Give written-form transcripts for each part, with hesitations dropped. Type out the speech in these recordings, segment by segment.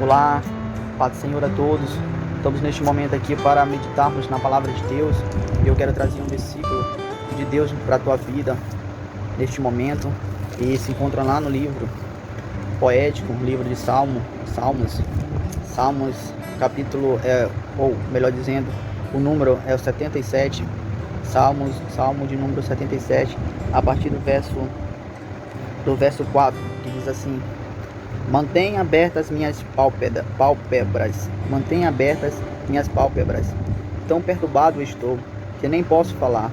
Olá, paz do Senhor a todos. Estamos neste momento aqui para meditarmos na palavra de Deus. Eu quero trazer um versículo de Deus para a tua vida neste momento. E se encontra lá no livro poético, livro de Salmos, capítulo, ou melhor dizendo, o número é o 77. Salmo de número 77, a partir do verso 4, que diz assim: mantenha abertas minhas pálpebras, mantenha abertas minhas pálpebras. Tão perturbado estou, que nem posso falar.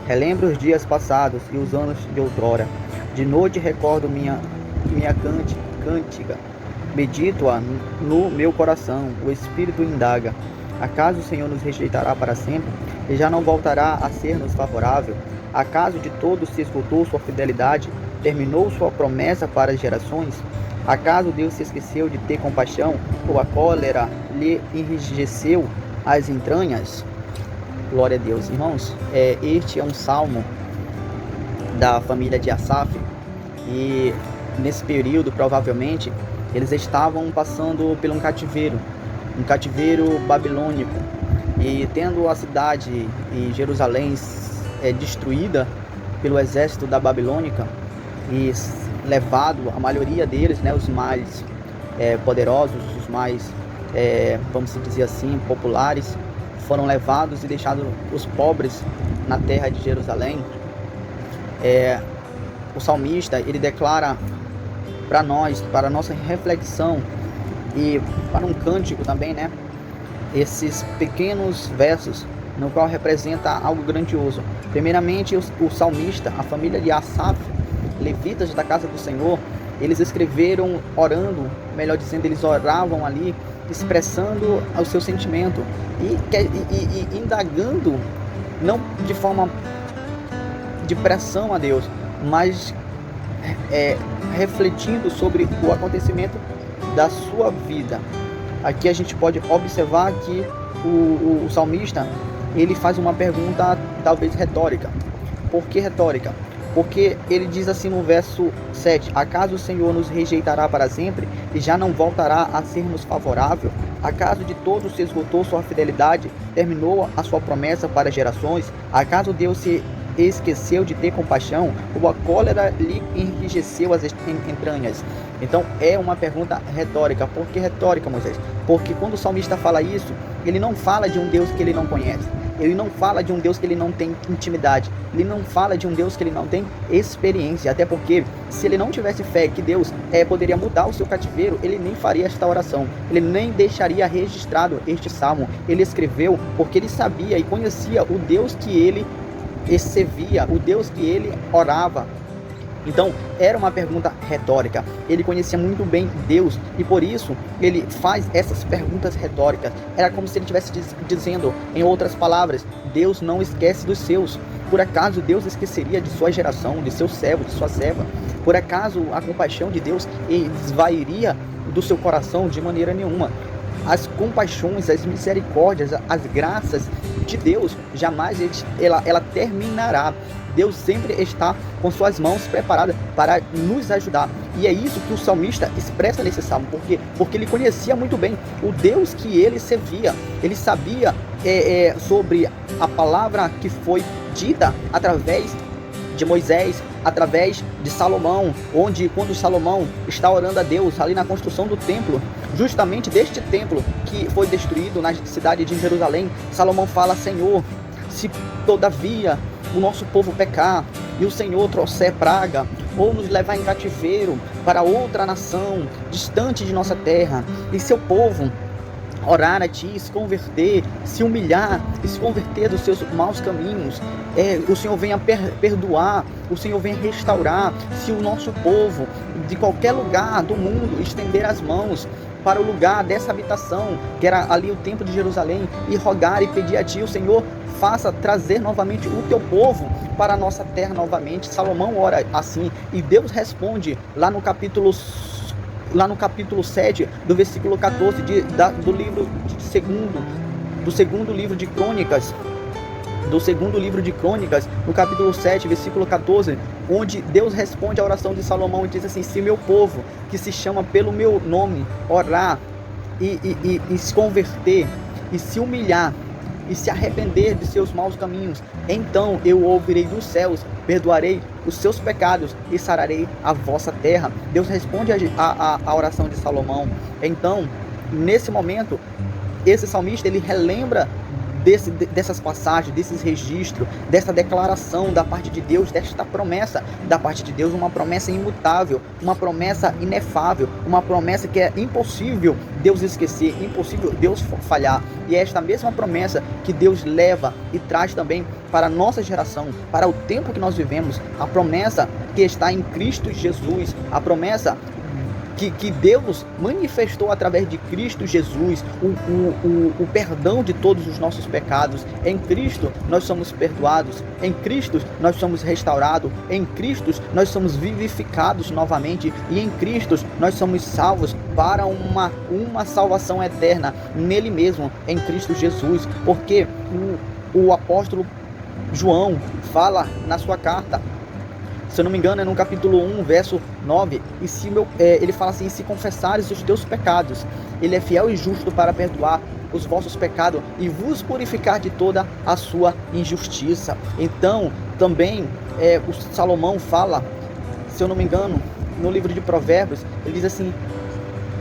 Relembro os dias passados e os anos de outrora. De noite recordo minha cântica. Medito-a no meu coração, o Espírito indaga: acaso o Senhor nos rejeitará para sempre, e já não voltará a ser-nos favorável? Acaso de todos se esgotou sua fidelidade, terminou sua promessa para as gerações? Acaso Deus se esqueceu de ter compaixão, ou a cólera lhe enrijeceu as entranhas? Glória a Deus. Irmãos, este é um salmo da família de Asaf, e nesse período, provavelmente, eles estavam passando por um cativeiro babilônico, e tendo a cidade e Jerusalém destruída pelo exército da Babilônica, e levado a maioria deles, os mais poderosos, os mais, vamos dizer assim, populares, foram levados e deixados os pobres na terra de Jerusalém. O salmista, ele declara para nós, para a nossa reflexão e para um cântico também, esses pequenos versos, no qual representa algo grandioso. Primeiramente, o salmista, a família de Asaf, levitas da casa do Senhor, eles escreveram orando, melhor dizendo, eles oravam ali, expressando o seu sentimento e indagando, não de forma de pressão a Deus, mas refletindo sobre o acontecimento da sua vida. Aqui a gente pode observar que o salmista, ele faz uma pergunta talvez retórica. Por que retórica? Porque ele diz assim no verso 7: acaso o Senhor nos rejeitará para sempre e já não voltará a ser-nos favorável? Acaso de todos se esgotou sua fidelidade, terminou a sua promessa para gerações? Acaso Deus se esqueceu de ter compaixão, ou a cólera lhe enrijeceu as entranhas? Então é uma pergunta retórica. Por que retórica, Moisés? Porque quando o salmista fala isso, ele não fala de um Deus que ele não conhece. Ele não fala de um Deus que ele não tem intimidade. Ele não fala de um Deus que ele não tem experiência. Até porque, se ele não tivesse fé que Deus poderia mudar o seu cativeiro, ele nem faria esta oração. Ele nem deixaria registrado este salmo. Ele escreveu porque ele sabia e conhecia o Deus que ele servia, o Deus que ele orava. Então, era uma pergunta retórica. Ele conhecia muito bem Deus e por isso ele faz essas perguntas retóricas. Era como se ele estivesse dizendo, em outras palavras, Deus não esquece dos seus. Por acaso Deus esqueceria de sua geração, de seu servo, de sua serva? Por acaso a compaixão de Deus esvairia do seu coração? De maneira nenhuma. As compaixões, as misericórdias, as graças de Deus, jamais ela terminará. Deus sempre está com suas mãos preparadas para nos ajudar. E é isso que o salmista expressa nesse salmo. Por quê? Porque ele conhecia muito bem o Deus que ele servia. Ele sabia sobre a palavra que foi dita através de Moisés, através de Salomão, onde quando Salomão está orando a Deus ali na construção do templo, justamente deste templo que foi destruído na cidade de Jerusalém, Salomão fala: Senhor, se todavia o nosso povo pecar e o Senhor trouxer praga, ou nos levar em cativeiro para outra nação distante de nossa terra, e seu povo orar a Ti, se converter, se humilhar e se converter dos seus maus caminhos, o Senhor venha perdoar, o Senhor venha restaurar. Se o nosso povo de qualquer lugar do mundo estender as mãos para o lugar dessa habitação, que era ali o templo de Jerusalém, e rogar e pedir a Ti, o Senhor faça trazer novamente o Teu povo para a nossa terra novamente. Salomão ora assim, e Deus responde lá no capítulo 7, do versículo 14 do segundo livro de Crônicas, no capítulo 7, versículo 14, onde Deus responde à oração de Salomão e diz assim: se meu povo, que se chama pelo meu nome, orar e se converter, e se humilhar, e se arrepender de seus maus caminhos, então eu ouvirei dos céus, perdoarei os seus pecados e sararei a vossa terra. Deus responde a oração de Salomão. Então, nesse momento, esse salmista, ele relembra dessas passagens, desses registros, dessa declaração da parte de Deus, desta promessa da parte de Deus, uma promessa imutável, uma promessa inefável, uma promessa que é impossível Deus esquecer, impossível Deus falhar. E é esta mesma promessa que Deus leva e traz também para a nossa geração, para o tempo que nós vivemos, a promessa que está em Cristo Jesus, a promessa que Deus manifestou através de Cristo Jesus, o perdão de todos os nossos pecados. Em Cristo nós somos perdoados, em Cristo nós somos restaurados, em Cristo nós somos vivificados novamente, e em Cristo nós somos salvos para uma salvação eterna nele mesmo, em Cristo Jesus. Porque o apóstolo João fala na sua carta, se eu não me engano é no capítulo 1, verso 9, ele fala assim: se confessares os teus pecados, ele é fiel e justo para perdoar os vossos pecados e vos purificar de toda a sua injustiça. Então, também o Salomão fala, se eu não me engano, no livro de Provérbios, ele diz assim: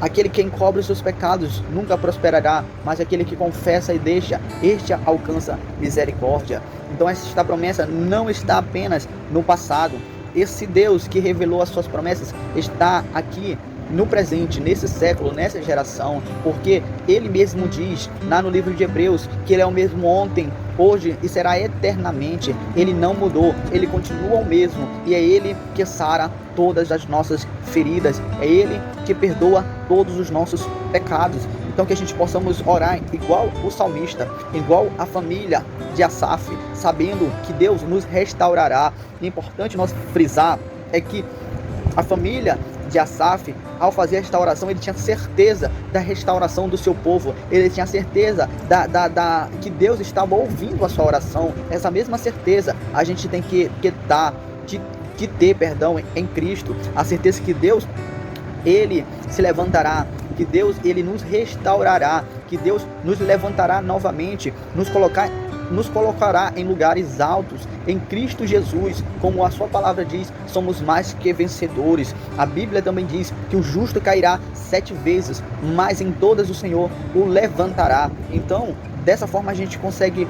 aquele que encobre os seus pecados nunca prosperará, mas aquele que confessa e deixa, este alcança misericórdia. Então esta promessa não está apenas no passado. Esse Deus que revelou as suas promessas está aqui no presente, nesse século, nessa geração, porque ele mesmo diz lá no livro de Hebreus que ele é o mesmo ontem, hoje e será eternamente. Ele não mudou, ele continua o mesmo, e é ele que sara todas as nossas feridas, é ele que perdoa todos os nossos pecados. Então que a gente possamos orar igual o salmista, igual a família de Asaf, sabendo que Deus nos restaurará. E é importante nós frisar é que a família de Asaf, ao fazer esta oração, ele tinha certeza da restauração do seu povo, ele tinha certeza que Deus estava ouvindo a sua oração. Essa mesma certeza a gente tem que ter em Cristo, a certeza que Deus, ele se levantará, que Deus, ele nos restaurará, que Deus nos levantará novamente, nos colocará em lugares altos em Cristo Jesus. Como a sua palavra diz, somos mais que vencedores. A Bíblia também diz que o justo cairá 7 vezes, mas em todas o Senhor o levantará. Então, dessa forma a gente consegue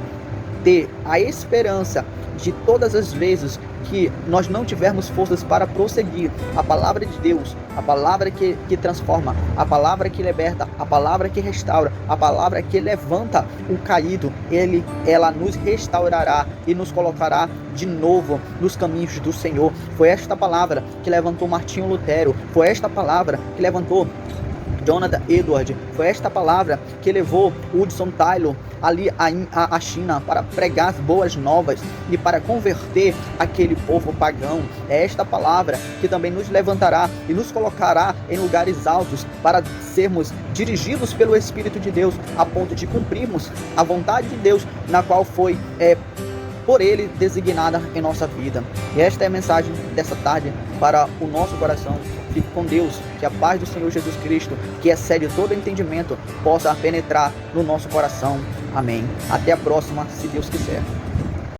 ter a esperança de todas as vezes que nós não tivermos forças para prosseguir, a palavra de Deus, a palavra que transforma, a palavra que liberta, a palavra que restaura, a palavra que levanta o caído, ela nos restaurará e nos colocará de novo nos caminhos do Senhor. Foi esta palavra que levantou Martinho Lutero, foi esta palavra que levantou Jonathan Edwards, foi esta palavra que levou Hudson Taylor ali à China para pregar as boas novas e para converter aquele povo pagão. É esta palavra que também nos levantará e nos colocará em lugares altos para sermos dirigidos pelo Espírito de Deus a ponto de cumprirmos a vontade de Deus, na qual foi por ele designada em nossa vida. E esta é a mensagem dessa tarde para o nosso coração. Fique com Deus, que a paz do Senhor Jesus Cristo, que excede todo entendimento, possa penetrar no nosso coração. Amém. Até a próxima, se Deus quiser.